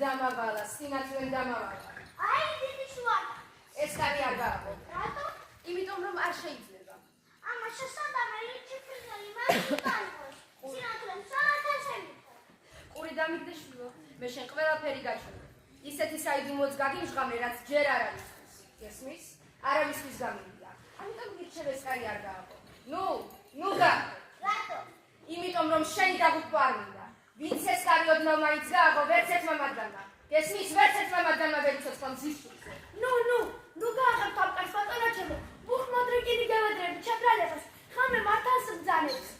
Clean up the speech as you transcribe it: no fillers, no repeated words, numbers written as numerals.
დამავალა, სინათლემ დამავალა. აი, დიდი შუაა. ეს კარი არ გააყო. რატო? იმიტომ რომ არ შეიძლება. ამაში სადამელი ჩიფრინელი მაგიტანოს. სინათლემ სანათან შემიძლია. ყური დამიგდე შვილო, მე შენ ყველაფერი გაჩვენე. ისეთი საიდი მოძგაგიმჟღამე, რაც ჯერ არ არის. გესმის? არავისთვის გამიგია. ამიტომ გირჩევ ეს კარი არ გააყო. ნუ გა. რატო? იმიტომ რომ შენი დაგუკვა არ მინდა. ვინც ეს კარი ოდნავ მაინც გააყო, ვერც ერთმა მათგანმა. გესმის? ვერც ერთმა მათგანმა ვერ იცოცხლა მზის შვილზე. ნუ გააღებ თავკარს ბატონო ჩემო. ბუხ მოდრიკინი გევედრები ჩაბრალებას. ხამე მართავს ბრძანებს.